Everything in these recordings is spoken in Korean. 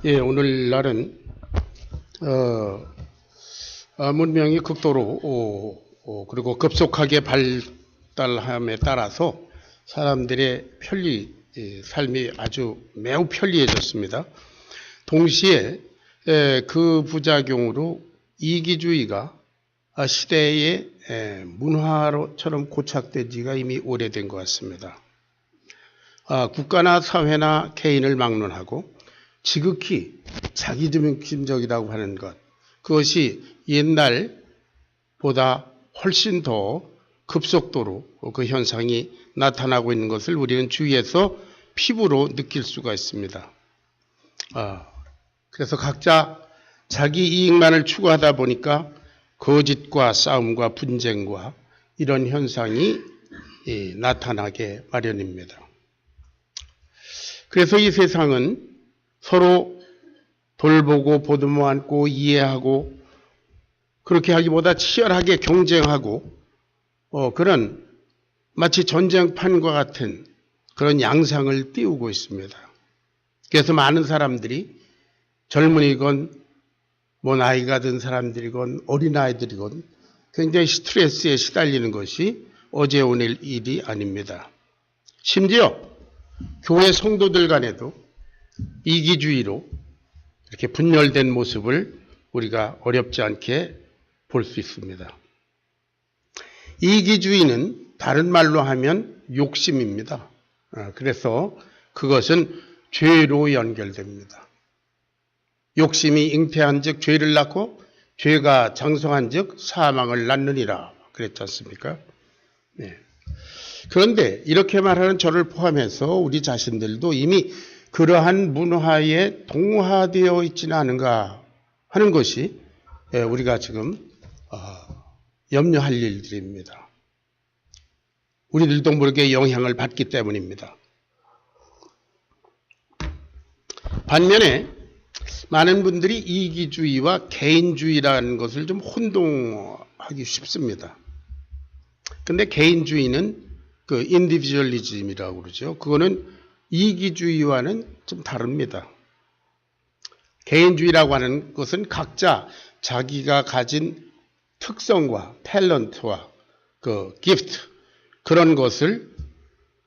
예, 오늘날은 문명이 극도로 그리고 급속하게 발달함에 따라서 사람들의 삶이 아주 매우 편리해졌습니다. 동시에 그 부작용으로 이기주의가 시대의 문화처럼 고착된 지가 이미 오래된 것 같습니다. 국가나 사회나 개인을 막론하고 지극히 자기중심적이라고 하는 것, 그것이 옛날보다 훨씬 더 급속도로 그 현상이 나타나고 있는 것을 우리는 주위에서 피부로 느낄 수가 있습니다. 그래서 각자 자기 이익만을 추구하다 보니까 거짓과 싸움과 분쟁과 이런 현상이 나타나게 마련입니다. 그래서 이 세상은 서로 돌보고 보듬어 안고 이해하고 그렇게 하기보다 치열하게 경쟁하고 그런 마치 전쟁판과 같은 그런 양상을 띄우고 있습니다. 그래서 많은 사람들이 젊은이건 나이가 든 사람들이건 어린아이들이건 굉장히 스트레스에 시달리는 것이 어제 오늘 일이 아닙니다. 심지어 교회 성도들 간에도 이기주의로 이렇게 분열된 모습을 우리가 어렵지 않게 볼 수 있습니다. 이기주의는 다른 말로 하면 욕심입니다. 그래서 그것은 죄로 연결됩니다. 욕심이 잉태한 즉 죄를 낳고 죄가 장성한 즉 사망을 낳느니라 그랬지 않습니까? 네. 그런데 이렇게 말하는 저를 포함해서 우리 자신들도 이미 그러한 문화에 동화되어 있지는 않은가 하는 것이 우리가 지금 염려할 일들입니다. 우리들도 모르게 영향을 받기 때문입니다. 반면에 많은 분들이 이기주의와 개인주의라는 것을 좀 혼동하기 쉽습니다. 그런데 개인주의는 그 인디비주얼리즘이라고 그러죠. 그거는 이기주의와는 좀 다릅니다. 개인주의라고 하는 것은 각자 자기가 가진 특성과 탤런트와 그 기프트 그런 것을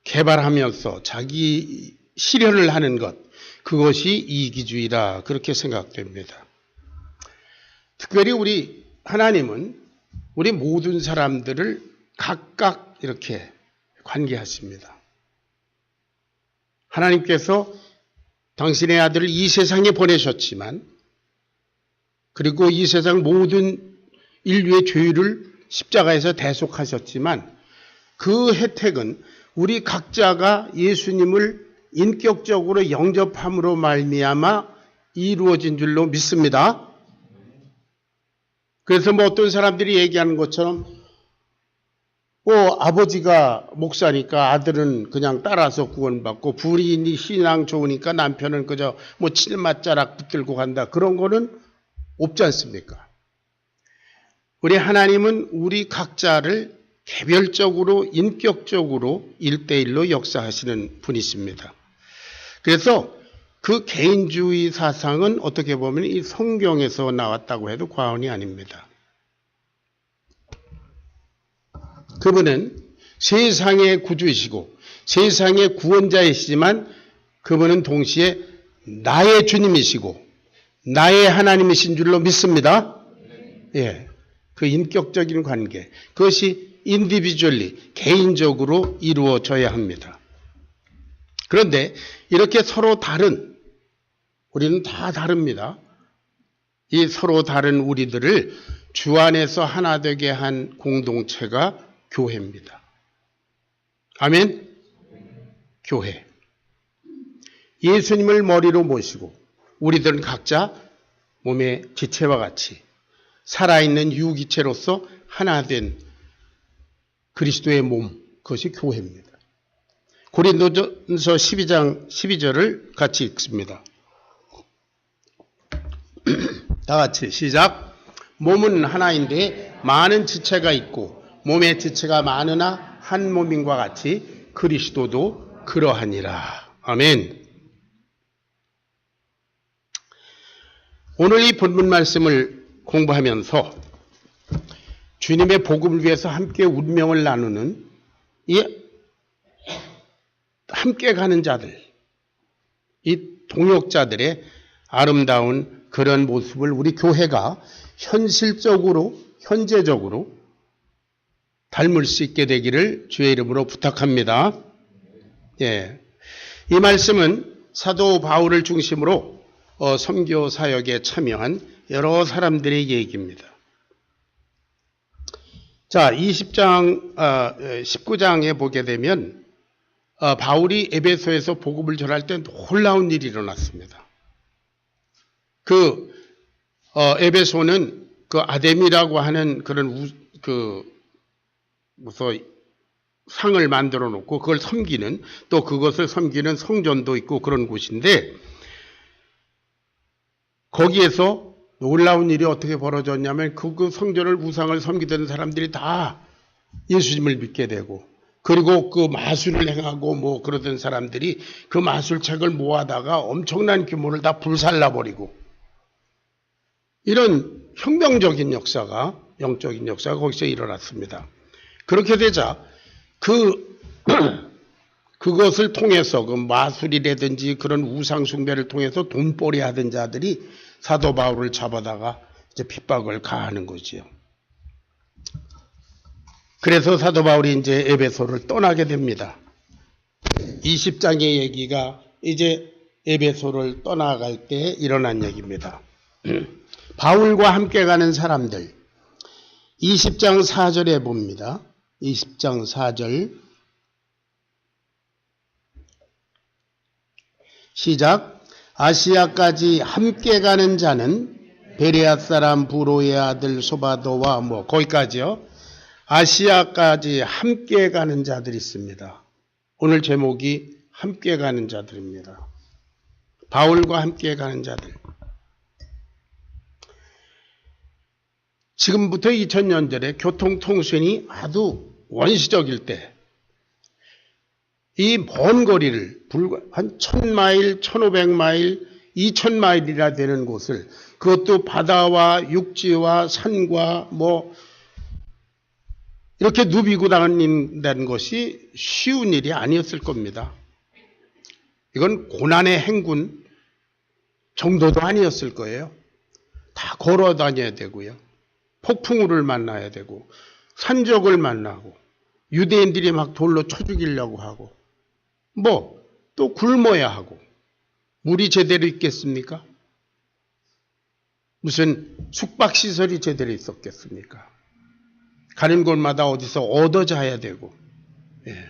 개발하면서 자기 실현을 하는 것, 그것이 이기주의라 그렇게 생각됩니다. 특별히 우리 하나님은 우리 모든 사람들을 각각 이렇게 관계하십니다. 하나님께서 당신의 아들을 이 세상에 보내셨지만 그리고 이 세상 모든 인류의 죄를 십자가에서 대속하셨지만 그 혜택은 우리 각자가 예수님을 인격적으로 영접함으로 말미암아 이루어진 줄로 믿습니다. 그래서 어떤 사람들이 얘기하는 것처럼 아버지가 목사니까 아들은 그냥 따라서 구원받고 부인이 신앙 좋으니까 남편은 그저 칠맛자락 붙들고 간다. 그런 거는 없지 않습니까? 우리 하나님은 우리 각자를 개별적으로 인격적으로 1대1로 역사하시는 분이십니다. 그래서 그 개인주의 사상은 어떻게 보면 이 성경에서 나왔다고 해도 과언이 아닙니다. 그분은 세상의 구주이시고 세상의 구원자이시지만 그분은 동시에 나의 주님이시고 나의 하나님이신 줄로 믿습니다. 예, 그 인격적인 관계, 그것이 인디비주얼리 개인적으로 이루어져야 합니다. 그런데 이렇게 서로 다른, 우리는 다 다릅니다. 이 서로 다른 우리들을 주 안에서 하나 되게 한 공동체가 교회입니다. 아멘? 교회. 예수님을 머리로 모시고 우리들은 각자 몸의 지체와 같이 살아있는 유기체로서 하나 된 그리스도의 몸, 그것이 교회입니다. 고린도전서 12장 12절을 같이 읽습니다. 다 같이 시작. 몸은 하나인데 많은 지체가 있고 몸의 지체가 많으나 한 몸인과 같이 그리스도도 그러하니라. 아멘. 오늘 이 본문 말씀을 공부하면서 주님의 복음을 위해서 함께 운명을 나누는 이 함께 가는 자들, 이 동역자들의 아름다운 그런 모습을 우리 교회가 현실적으로, 현재적으로 닮을 수 있게 되기를 주의 이름으로 부탁합니다. 예. 이 말씀은 사도 바울을 중심으로 선교 사역에 참여한 여러 사람들의 얘기입니다. 자, 19장에 보게 되면 바울이 에베소에서 복음을 전할 때 놀라운 일이 일어났습니다. 에베소는 그 아데미라고 하는 그런 무슨 상을 만들어 놓고 그걸 섬기는, 또 그것을 섬기는 성전도 있고 그런 곳인데, 거기에서 놀라운 일이 어떻게 벌어졌냐면 그 성전을, 우상을 섬기던 사람들이 다 예수님을 믿게 되고, 그리고 그 마술을 행하고 뭐 그러던 사람들이 그 마술책을 모아다가 엄청난 규모를 다 불살라버리고, 이런 혁명적인 역사가, 영적인 역사가 거기서 일어났습니다. 그렇게 되자 그것을 통해서 그 마술이라든지 그런 우상 숭배를 통해서 돈벌이 하던 자들이 사도 바울을 잡아다가 이제 핍박을 가하는 거지요. 그래서 사도 바울이 이제 에베소를 떠나게 됩니다. 20장의 얘기가 이제 에베소를 떠나갈 때 일어난 얘기입니다. 바울과 함께 가는 사람들, 20장 4절에 봅니다. 20장 4절 시작. 아시아까지 함께 가는 자는 베레아 사람 부로의 아들 소바도와 뭐 거기까지요. 아시아까지 함께 가는 자들이 있습니다. 오늘 제목이 함께 가는 자들입니다. 바울과 함께 가는 자들. 지금부터 2000년 전에 교통통신이 아주 원시적일 때 이 먼 거리를 한 1000마일, 1500마일, 2000마일이나 되는 곳을, 그것도 바다와 육지와 산과 뭐 이렇게 누비고 다닌다는 것이 쉬운 일이 아니었을 겁니다. 이건 고난의 행군 정도도 아니었을 거예요. 다 걸어 다녀야 되고요. 폭풍우를 만나야 되고 산적을 만나고 유대인들이 막 돌로 쳐 죽이려고 하고 뭐 또 굶어야 하고, 물이 제대로 있겠습니까? 무슨 숙박시설이 제대로 있었겠습니까? 가는 곳마다 어디서 얻어 자야 되고, 예.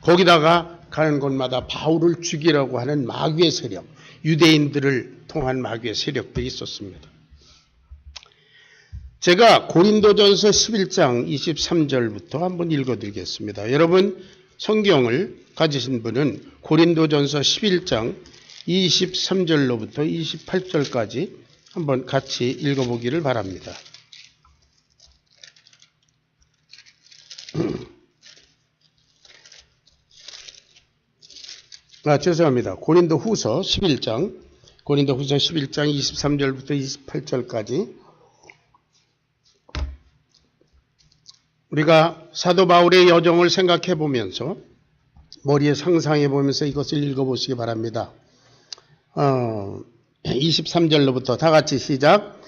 거기다가 가는 곳마다 바울을 죽이려고 하는 마귀의 세력, 유대인들을 통한 마귀의 세력들이 있었습니다. 제가 고린도전서 11장 23절부터 한번 읽어드리겠습니다. 여러분 성경을 가지신 분은 고린도전서 11장 23절로부터 28절까지 한번 같이 읽어보기를 바랍니다. 죄송합니다. 고린도후서 11장 23절부터 28절까지 우리가 사도 바울의 여정을 생각해 보면서, 머리에 상상해 보면서 이것을 읽어보시기 바랍니다. 23절로부터 다 같이 시작.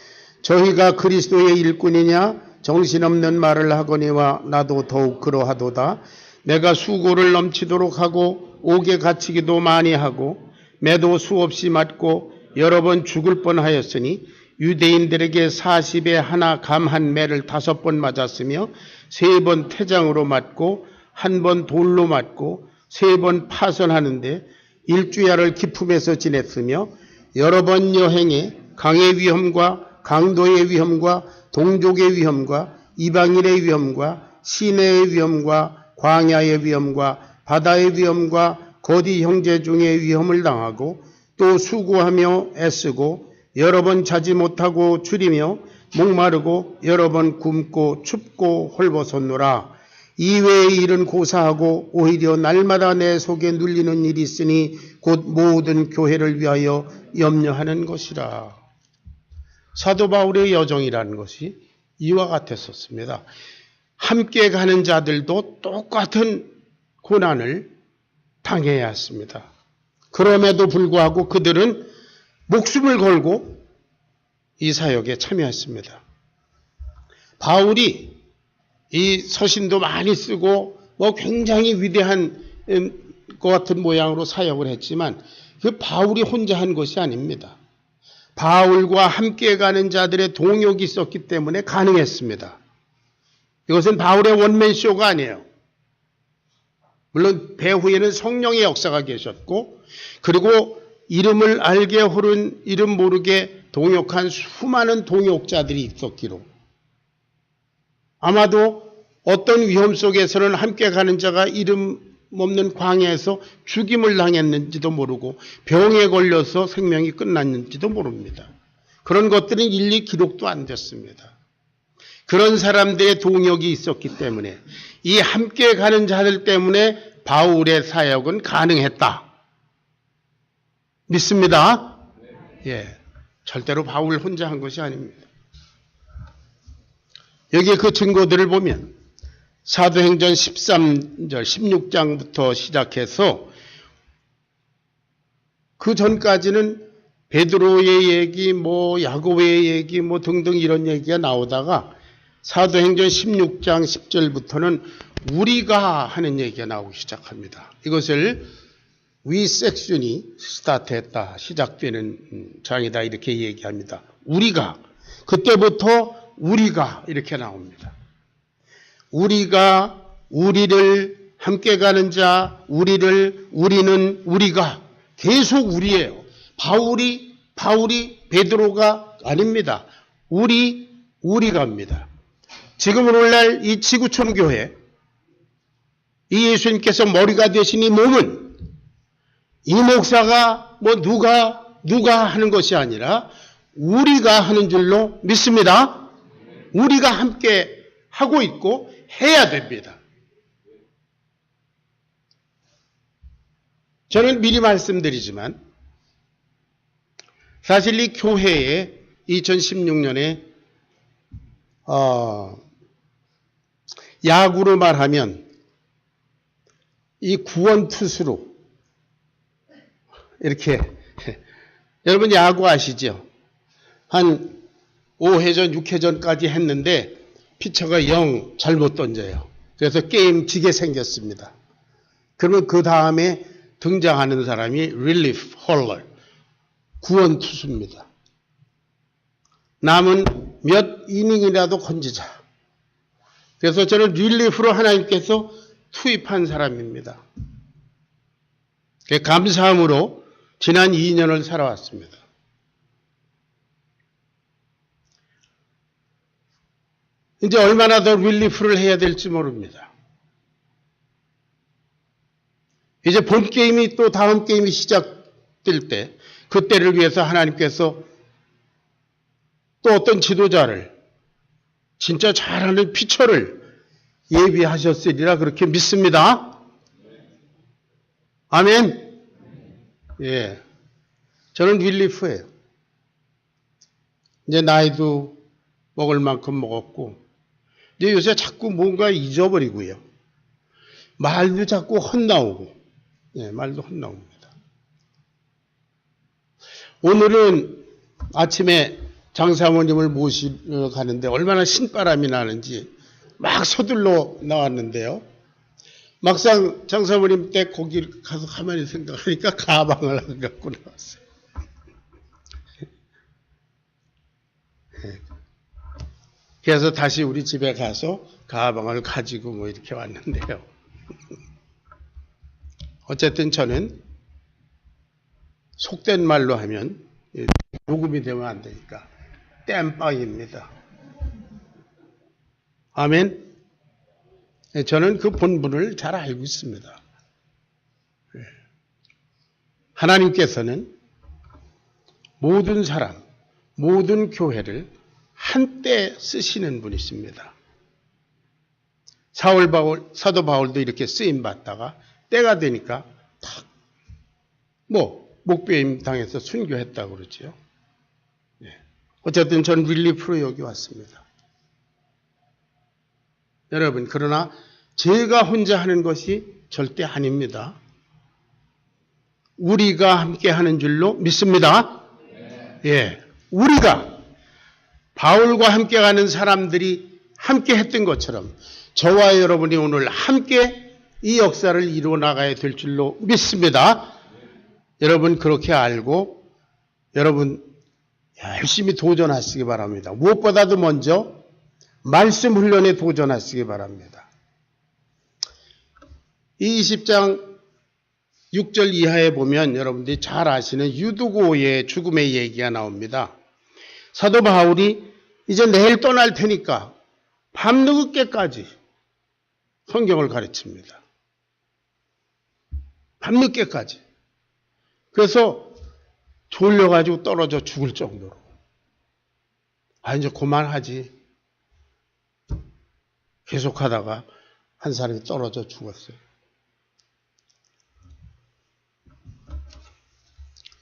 저희가 그리스도의 일꾼이냐 정신없는 말을 하거니와 나도 더욱 그러하도다. 내가 수고를 넘치도록 하고 옥에 갇히기도 많이 하고 매도 수없이 맞고 여러 번 죽을 뻔하였으니 유대인들에게 40에 하나 감 한 매를 5번 맞았으며 3번 태장으로 맞고 1번 돌로 맞고 3번 파선하는데 1주야를 기품에서 지냈으며 여러 번 여행에 강의 위험과 강도의 위험과 동족의 위험과 이방인의 위험과 시내의 위험과 광야의 위험과 바다의 위험과 거디 형제 중에 위험을 당하고 또 수고하며 애쓰고 여러 번 자지 못하고 줄이며 목마르고 여러 번 굶고 춥고 헐벗었노라. 이외의 일은 고사하고 오히려 날마다 내 속에 눌리는 일이 있으니 곧 모든 교회를 위하여 염려하는 것이라. 사도 바울의 여정이라는 것이 이와 같았었습니다. 함께 가는 자들도 똑같은 고난을 당해야 했습니다. 그럼에도 불구하고 그들은 목숨을 걸고 이 사역에 참여했습니다. 바울이 이 서신도 많이 쓰고 굉장히 위대한 것 같은 모양으로 사역을 했지만 그 바울이 혼자 한 것이 아닙니다. 바울과 함께 가는 자들의 동역이 있었기 때문에 가능했습니다. 이것은 바울의 원맨쇼가 아니에요. 물론 배후에는 성령의 역사가 계셨고 그리고 이름을 알게 호른 이름 모르게 동역한 수많은 동역자들이 있었기로 아마도 어떤 위험 속에서는 함께 가는 자가 이름 없는 광야에서 죽임을 당했는지도 모르고 병에 걸려서 생명이 끝났는지도 모릅니다. 그런 것들은 일일이 기록도 안 됐습니다. 그런 사람들의 동역이 있었기 때문에 이 함께 가는 자들 때문에 바울의 사역은 가능했다. 믿습니다. 예, 절대로 바울 혼자 한 것이 아닙니다. 여기에 그 증거들을 보면 사도행전 13절 16장부터 시작해서 그 전까지는 베드로의 얘기, 야고보의 얘기, 등등 이런 얘기가 나오다가 사도행전 16장 10절부터는 우리가 하는 얘기가 나오기 시작합니다. 이것을 We section이 스타트했다, 시작되는 장이다 이렇게 얘기합니다. 우리가, 그때부터 우리가 이렇게 나옵니다. 우리가, 우리를, 함께 가는 자, 우리를, 우리는, 우리가 계속 우리예요. 바울이 베드로가 아닙니다. 우리가입니다. 지금 오늘날 이 지구촌 교회, 이 예수님께서 머리가 되신 이 몸은 이 목사가 누가 하는 것이 아니라 우리가 하는 줄로 믿습니다. 우리가 함께 하고 있고 해야 됩니다. 저는 미리 말씀드리지만 사실 이 교회에 2016년에 야구로 말하면 이 구원투수로 이렇게 여러분 야구 아시죠? 한 5회전, 6회전까지 했는데 피처가 영 잘못 던져요. 그래서 게임 지게 생겼습니다. 그러면 그 다음에 등장하는 사람이 릴리프 홀러, 구원 투수입니다. 남은 몇 이닝이라도 건지자. 그래서 저는 릴리프로 하나님께서 투입한 사람입니다. 감사함으로 지난 2년을 살아왔습니다. 이제 얼마나 더 릴리프를 해야 될지 모릅니다. 이제 본 게임이 또 다음 게임이 시작될 때 그때를 위해서 하나님께서 또 어떤 지도자를 진짜 잘하는 피처를 예비하셨으리라 그렇게 믿습니다. 아멘. 예, 저는 릴리프예요. 이제 나이도 먹을 만큼 먹었고 이제 요새 자꾸 뭔가 잊어버리고요. 말도 자꾸 헛나오고, 말도 헛나옵니다. 오늘은 아침에 장사모님을 모시러 가는데 얼마나 신바람이 나는지 막 서둘러 나왔는데요. 막상 장사모님 댁 거기 가서 가만히 생각하니까 가방을 안 갖고 나왔어요. 그래서 다시 우리 집에 가서 가방을 가지고 이렇게 왔는데요. 어쨌든 저는 속된 말로 하면 녹음이 되면 안 되니까 땜빵입니다. 아멘. 저는 그 본분을 잘 알고 있습니다. 하나님께서는 모든 사람, 모든 교회를 한때 쓰시는 분이십니다. 사도 바울도 이렇게 쓰임 받다가 때가 되니까 탁 목배임 당해서 순교했다고 그러지요. 어쨌든 전 릴리프로 여기 왔습니다. 여러분, 그러나 제가 혼자 하는 것이 절대 아닙니다. 우리가 함께 하는 줄로 믿습니다. 예, 우리가 바울과 함께 가는 사람들이 함께 했던 것처럼 저와 여러분이 오늘 함께 이 역사를 이루어 나가야 될 줄로 믿습니다. 여러분 그렇게 알고 여러분 열심히 도전하시기 바랍니다. 무엇보다도 먼저 말씀 훈련에 도전하시기 바랍니다. 이 20장 6절 이하에 보면 여러분들이 잘 아시는 유두고의 죽음의 얘기가 나옵니다. 사도 바울이 이제 내일 떠날 테니까 밤늦게까지 성경을 가르칩니다. 밤늦게까지. 그래서 졸려가지고 떨어져 죽을 정도로. 이제 그만하지. 계속하다가 한 사람이 떨어져 죽었어요.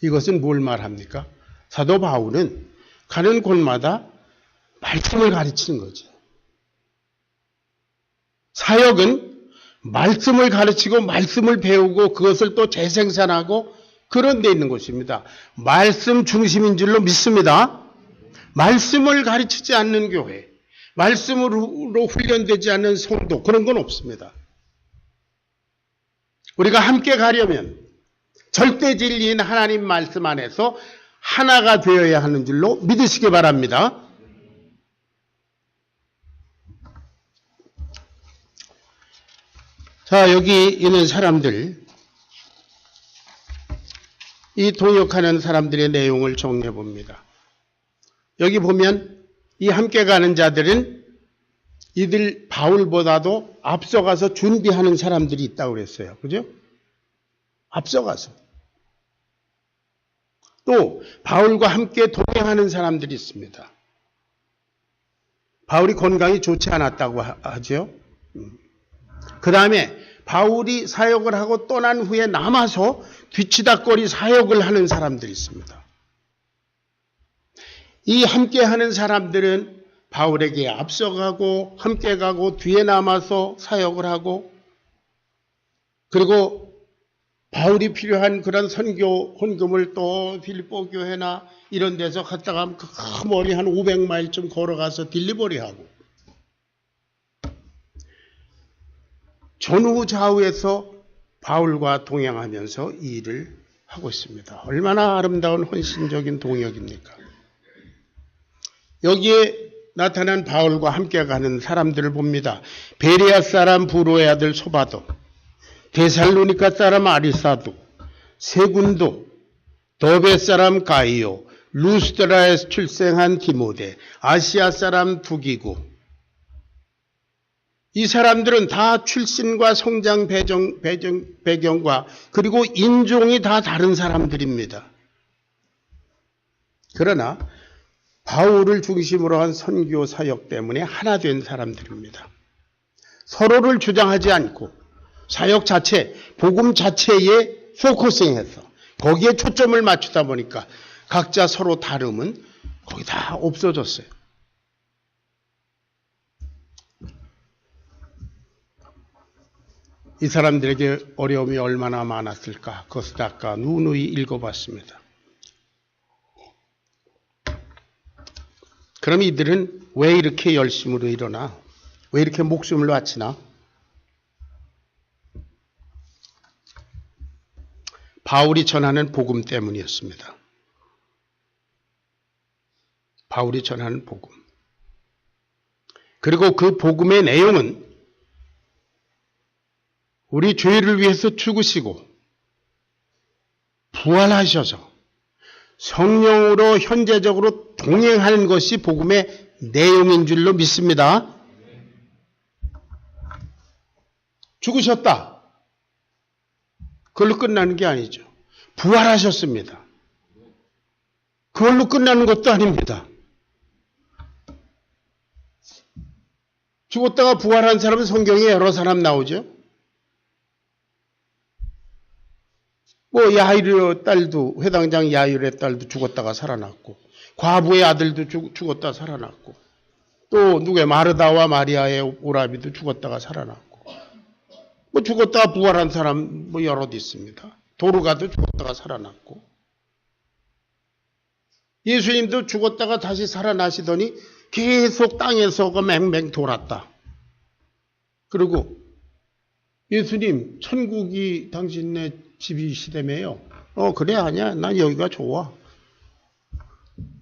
이것은 뭘 말합니까? 사도 바울은 가는 곳마다 말씀을 가르치는 거죠. 사역은 말씀을 가르치고 말씀을 배우고 그것을 또 재생산하고 그런 데 있는 것입니다. 말씀 중심인 줄로 믿습니다. 말씀을 가르치지 않는 교회, 말씀으로 훈련되지 않는 성도, 그런 건 없습니다. 우리가 함께 가려면 절대 진리인 하나님 말씀 안에서 하나가 되어야 하는 줄로 믿으시기 바랍니다. 자, 여기 있는 사람들, 이 동역하는 사람들의 내용을 정리해 봅니다. 여기 보면 이 함께 가는 자들은 이들 바울보다도 앞서가서 준비하는 사람들이 있다고 그랬어요. 그죠? 앞서가서. 또 바울과 함께 동행하는 사람들이 있습니다. 바울이 건강이 좋지 않았다고 하죠. 그 다음에 바울이 사역을 하고 떠난 후에 남아서 뒤치다꺼리 사역을 하는 사람들이 있습니다. 이 함께하는 사람들은 바울에게 앞서가고 함께 가고 뒤에 남아서 사역을 하고 그리고 바울이 필요한 그런 선교 헌금을 또 빌립보 교회나 이런 데서 갔다가 그 멀리 한 500마일쯤 걸어가서 딜리버리하고 전후 좌우에서 바울과 동행하면서 이 일을 하고 있습니다. 얼마나 아름다운 헌신적인 동역입니까? 여기에 나타난 바울과 함께 가는 사람들을 봅니다. 베레아 사람 부로의 아들 소바도, 데살로니가 사람 아리사도, 세군도, 더베 사람 가이오, 루스드라에서 출생한 디모데, 아시아 사람 두기고, 이 사람들은 다 출신과 성장 배경과 그리고 인종이 다 다른 사람들입니다. 그러나 바울을 중심으로 한 선교 사역 때문에 하나 된 사람들입니다. 서로를 주장하지 않고 사역 자체, 복음 자체에 포커싱해서 거기에 초점을 맞추다 보니까 각자 서로 다름은 거의 다 없어졌어요. 이 사람들에게 어려움이 얼마나 많았을까? 그것을 아까 누누이 읽어봤습니다. 그럼 이들은 왜 이렇게 열심으로 일어나? 왜 이렇게 목숨을 바치나? 바울이 전하는 복음 때문이었습니다. 바울이 전하는 복음. 그리고 그 복음의 내용은 우리 죄를 위해서 죽으시고 부활하셔서 성령으로 현재적으로 동행하는 것이 복음의 내용인 줄로 믿습니다. 죽으셨다. 그걸로 끝나는 게 아니죠. 부활하셨습니다. 그걸로 끝나는 것도 아닙니다. 죽었다가 부활한 사람은 성경에 여러 사람 나오죠. 야이르의 딸도, 회당장 야이르의 딸도 죽었다가 살아났고, 과부의 아들도 죽었다 살아났고, 또 누구의 마르다와 마리아의 오라비도 죽었다가 살아났고, 뭐 죽었다가 부활한 사람 뭐 여럿 있습니다. 도르가도 죽었다가 살아났고, 예수님도 죽었다가 다시 살아나시더니 계속 땅에서 맹맹 돌았다. 그리고 예수님, 천국이 당신네 집이시다며요. 그래, 아니야. 난 여기가 좋아.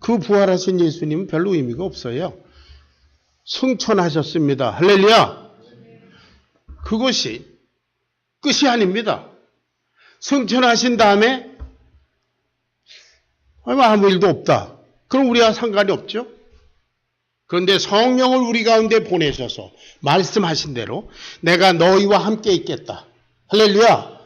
그 부활하신 예수님은 별로 의미가 없어요. 승천하셨습니다. 할렐루야. 그것이 끝이 아닙니다. 승천하신 다음에 아무 일도 없다. 그럼 우리와 상관이 없죠. 그런데 성령을 우리 가운데 보내셔서 말씀하신 대로 내가 너희와 함께 있겠다. 할렐루야.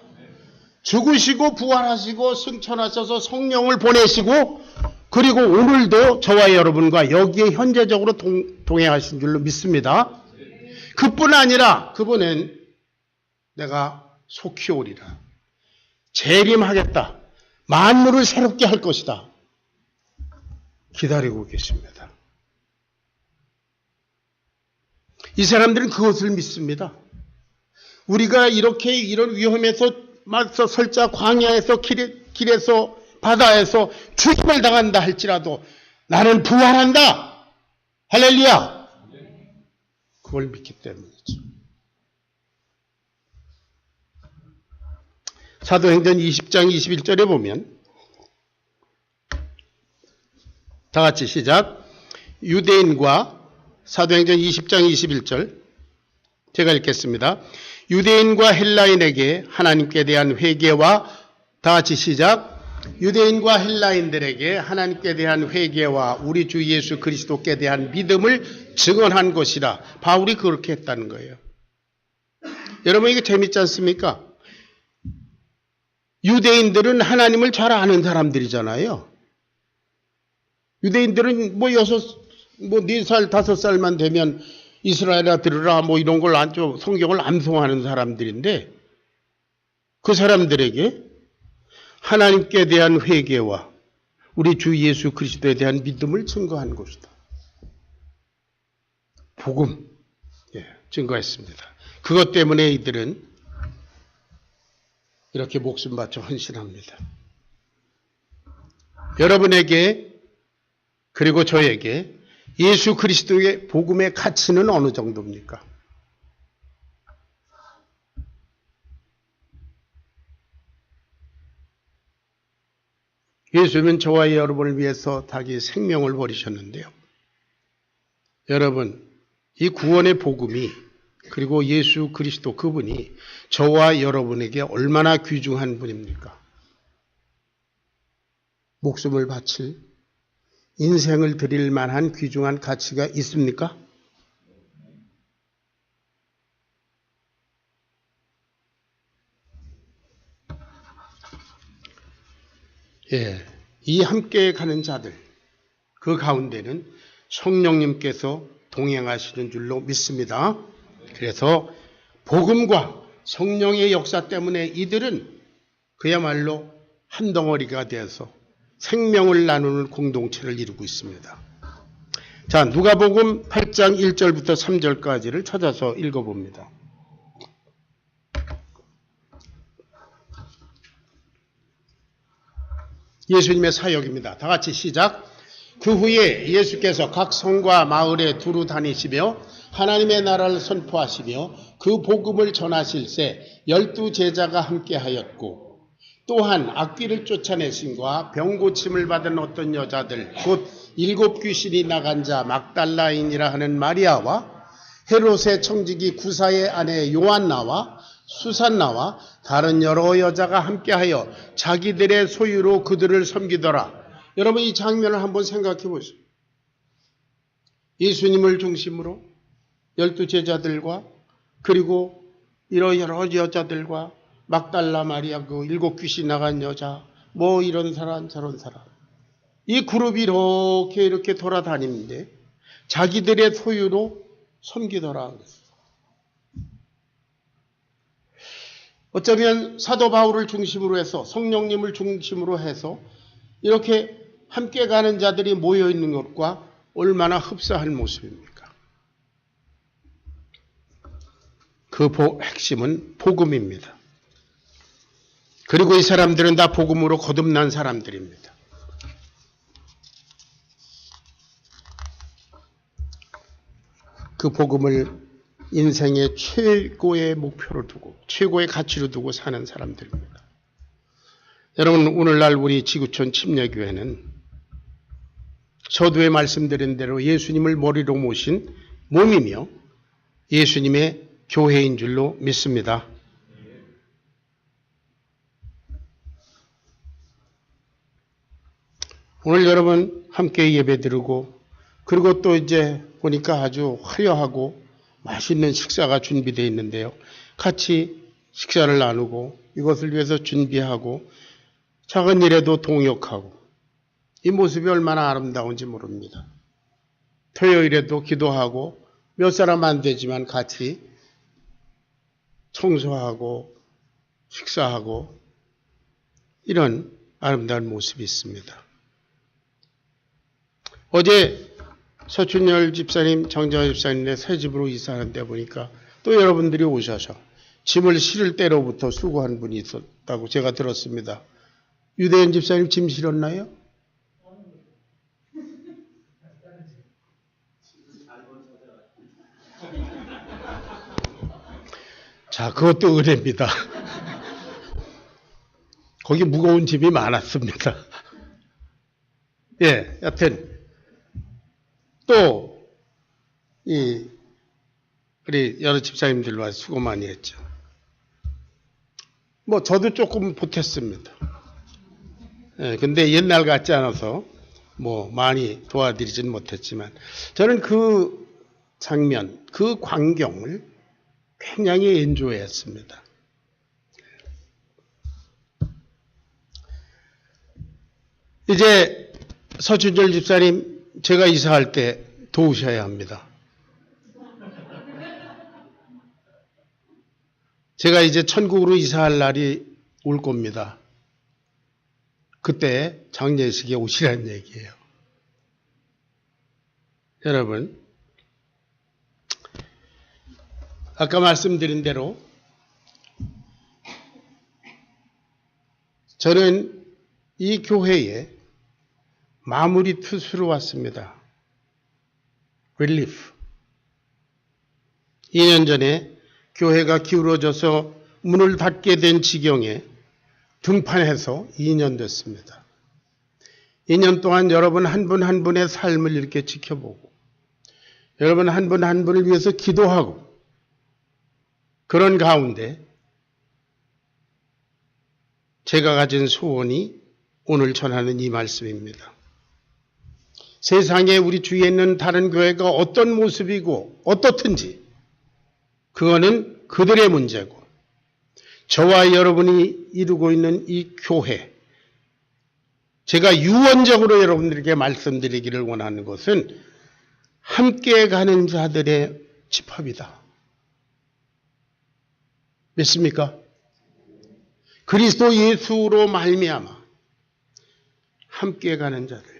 죽으시고 부활하시고 승천하셔서 성령을 보내시고, 그리고 오늘도 저와 여러분과 여기에 현재적으로 동행하신 줄로 믿습니다. 그뿐 아니라 그분은 내가 속히 오리라, 재림하겠다, 만물을 새롭게 할 것이다, 기다리고 계십니다. 이 사람들은 그것을 믿습니다. 우리가 이렇게 이런 위험에서 맞서 설자 광야에서 길에서 바다에서 죽임을 당한다 할지라도 나는 부활한다. 할렐루야. 그걸 믿기 때문이죠. 사도행전 20장 21절에 보면 다 같이 시작. 유대인과 사도행전 20장 21절 제가 읽겠습니다. 유대인과 헬라인에게 하나님께 대한 회개와, 다 같이 시작. 유대인과 헬라인들에게 하나님께 대한 회개와 우리 주 예수 그리스도께 대한 믿음을 증언한 것이라. 바울이 그렇게 했다는 거예요. 여러분, 이게 재밌지 않습니까? 유대인들은 하나님을 잘 아는 사람들이잖아요. 유대인들은 뭐 4살, 5살만 되면 이스라엘아 들으라 뭐 이런 걸 성경을 암송하는 사람들인데, 그 사람들에게 하나님께 대한 회개와 우리 주 예수 그리스도에 대한 믿음을 증거한 것이다. 복음, 증거했습니다. 그것 때문에 이들은 이렇게 목숨 바쳐 헌신합니다. 여러분에게 그리고 저에게 예수 그리스도의 복음의 가치는 어느 정도입니까? 예수님은 저와 여러분을 위해서 자기 생명을 버리셨는데요. 여러분, 이 구원의 복음이, 그리고 예수 그리스도 그분이 저와 여러분에게 얼마나 귀중한 분입니까? 목숨을 바칠, 인생을 드릴 만한 귀중한 가치가 있습니까? 이 함께 가는 자들, 그 가운데는 성령님께서 동행하시는 줄로 믿습니다. 그래서 복음과 성령의 역사 때문에 이들은 그야말로 한 덩어리가 되어서 생명을 나누는 공동체를 이루고 있습니다. 자, 누가복음 8장 1절부터 3절까지를 찾아서 읽어봅니다. 예수님의 사역입니다. 다 같이 시작. 그 후에 예수께서 각 성과 마을에 두루 다니시며 하나님의 나라를 선포하시며 그 복음을 전하실새 12 제자가 함께하였고, 또한 악귀를 쫓아내심과 병 고침을 받은 어떤 여자들, 곧 7 귀신이 나간 자 막달라인이라 하는 마리아와 헤롯의 청지기 구사의 아내 요한나와 수산나와 다른 여러 여자가 함께하여 자기들의 소유로 그들을 섬기더라. 여러분, 이 장면을 한번 생각해 보시죠. 예수님을 중심으로 12 제자들과, 그리고 이런 여러 여자들과 막달라 마리아, 그 7 귀신 나간 여자, 뭐 이런 사람 저런 사람, 이 그룹이 이렇게 돌아다니는데 자기들의 소유로 섬기더라. 어쩌면 사도 바울을 중심으로 해서, 성령님을 중심으로 해서 이렇게 함께 가는 자들이 모여 있는 것과 얼마나 흡사한 모습입니까? 그 핵심은 복음입니다. 그리고 이 사람들은 다 복음으로 거듭난 사람들입니다. 그 복음을 인생의 최고의 목표로 두고 최고의 가치로 두고 사는 사람들입니다. 여러분, 오늘날 우리 지구촌 침례교회는 서두에 말씀드린 대로 예수님을 머리로 모신 몸이며 예수님의 교회인 줄로 믿습니다. 오늘 여러분 함께 예배 드리고 그리고 또 이제 보니까 아주 화려하고 맛있는 식사가 준비되어 있는데요. 같이 식사를 나누고 이것을 위해서 준비하고 작은 일에도 동역하고 이 모습이 얼마나 아름다운지 모릅니다. 토요일에도 기도하고 몇 사람 안 되지만 같이 청소하고 식사하고 이런 아름다운 모습이 있습니다. 어제 서춘열 집사님, 정정화 집사님의 새 집으로 이사하는데 보니까 또 여러분들이 오셔서 짐을 실을 때로부터 수고한 분이 있었다고 제가 들었습니다. 유대인 집사님 짐 실었나요? 자, 그것도 은혜입니다. 거기 무거운 짐이 많았습니다. 예, 여튼 또 우리 여러 집사님들과 수고 많이 했죠. 뭐 저도 조금 보탰습니다. 예, 근데 옛날 같지 않아서 뭐 많이 도와드리진 못했지만 저는 그 장면, 그 광경을 굉장히 엔조이했습니다. 이제 서춘절 집사님, 제가 이사할 때 도우셔야 합니다. 제가 이제 천국으로 이사할 날이 올 겁니다. 그때 장례식에 오시라는 얘기예요. 여러분, 아까 말씀드린 대로 저는 이 교회에 마무리 투수로 왔습니다. 릴리프. 2년 전에 교회가 기울어져서 문을 닫게 된 지경에 등판해서 2년 됐습니다. 2년 동안 여러분 한 분 한 분의 삶을 이렇게 지켜보고 여러분 한 분 한 분을 위해서 기도하고 그런 가운데 제가 가진 소원이 오늘 전하는 이 말씀입니다. 세상에 우리 주위에 있는 다른 교회가 어떤 모습이고 어떻든지 그거는 그들의 문제고 저와 여러분이 이루고 있는 이 교회, 제가 유언적으로 여러분들에게 말씀드리기를 원하는 것은 함께 가는 자들의 집합이다. 믿습니까? 그리스도 예수로 말미암아 함께 가는 자들.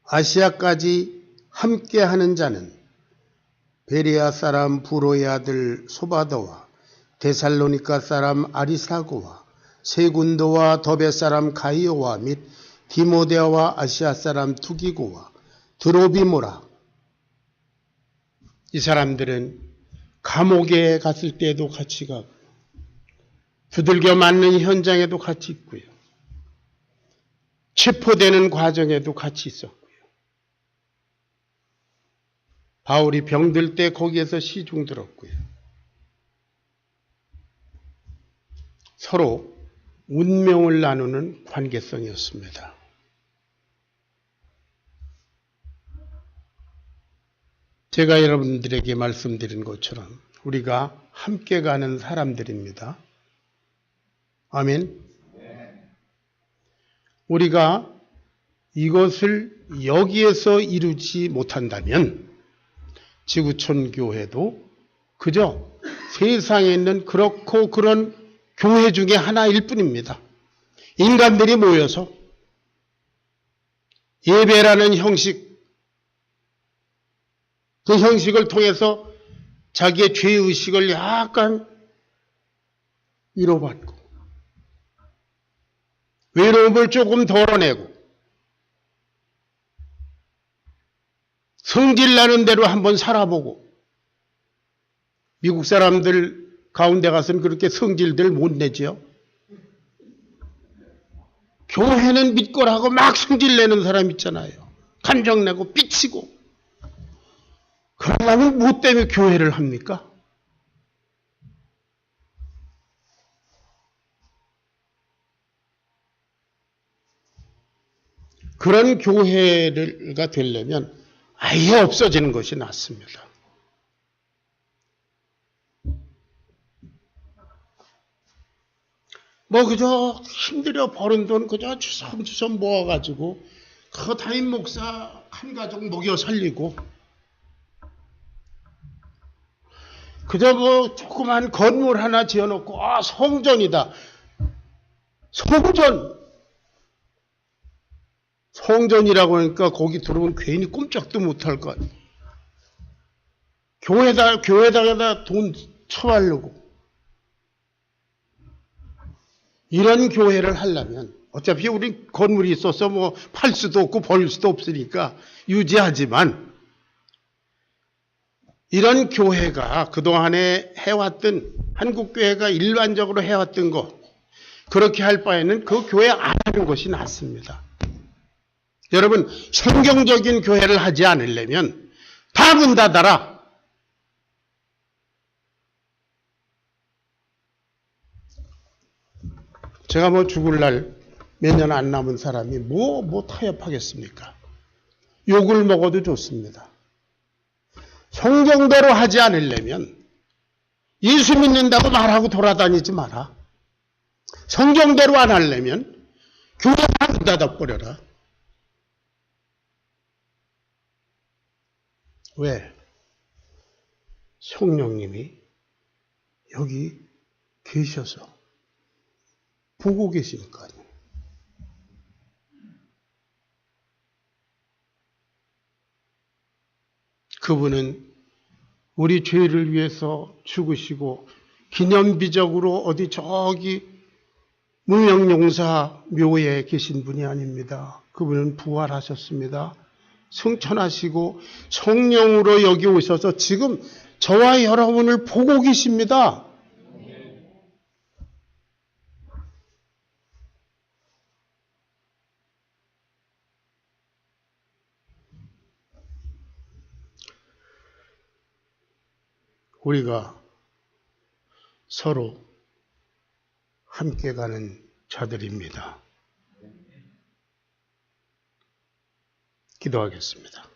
아시아까지 함께하는 자는 베레아 사람 부로의 아들 소바더와 데살로니가 사람 아리사고와 세군도와 더베 사람 가이오와 및 디모데와 아시아 사람 투기고와 드로비모라. 이 사람들은 감옥에 갔을 때도 같이 가고 두들겨 맞는 현장에도 같이 있고요. 체포되는 과정에도 같이 있었고요. 바울이 병들 때 거기에서 시중 들었고요. 서로 운명을 나누는 관계성이었습니다. 제가 여러분들에게 말씀드린 것처럼 우리가 함께 가는 사람들입니다. 아멘. 우리가 이것을 여기에서 이루지 못한다면 지구촌 교회도 그저 세상에 있는 그렇고 그런 교회 중에 하나일 뿐입니다. 인간들이 모여서 예배라는 형식, 그 형식을 통해서 자기의 죄의식을 약간 위로받고 외로움을 조금 덜어내고 성질나는 대로 한번 살아보고, 미국 사람들 가운데 가서는 그렇게 성질들 못 내죠. 교회는 믿고라고 막 성질내는 사람 있잖아요. 감정내고 삐치고. 그러려면 뭐 때문에 교회를 합니까? 그런 교회가 되려면 아예 없어지는 것이 낫습니다. 뭐 그저 힘들여 버는 돈 그저 주섬주섬 모아가지고 그 담임 목사 한 가족 먹여 살리고, 그저 뭐 조그만 건물 하나 지어놓고 성전이다. 성전이라고 하니까 거기 들어오면 괜히 꼼짝도 못할 것 같아요. 교회당에다 돈 쳐바르고. 이런 교회를 하려면 어차피 우리 건물이 있어서 뭐 팔 수도 없고 벌 수도 없으니까 유지하지만, 이런 교회가 그동안에 해왔던, 한국교회가 일반적으로 해왔던 것, 그렇게 할 바에는 그 교회 안 하는 것이 낫습니다. 여러분, 성경적인 교회를 하지 않으려면 다 문 닫아라. 제가 뭐 죽을 날 몇 년 안 남은 사람이 뭐 타협하겠습니까? 욕을 먹어도 좋습니다. 성경대로 하지 않으려면 예수 믿는다고 말하고 돌아다니지 마라. 성경대로 안 하려면 교회 다 문 닫아버려라. 왜? 성령님이 여기 계셔서 보고 계시니까요. 그분은 우리 죄를 위해서 죽으시고 기념비적으로 어디 저기 무명용사 묘에 계신 분이 아닙니다. 그분은 부활하셨습니다. 승천하시고 성령으로 여기 오셔서 지금 저와 여러분을 보고 계십니다. 우리가 서로 함께 가는 자들입니다. 기도하겠습니다.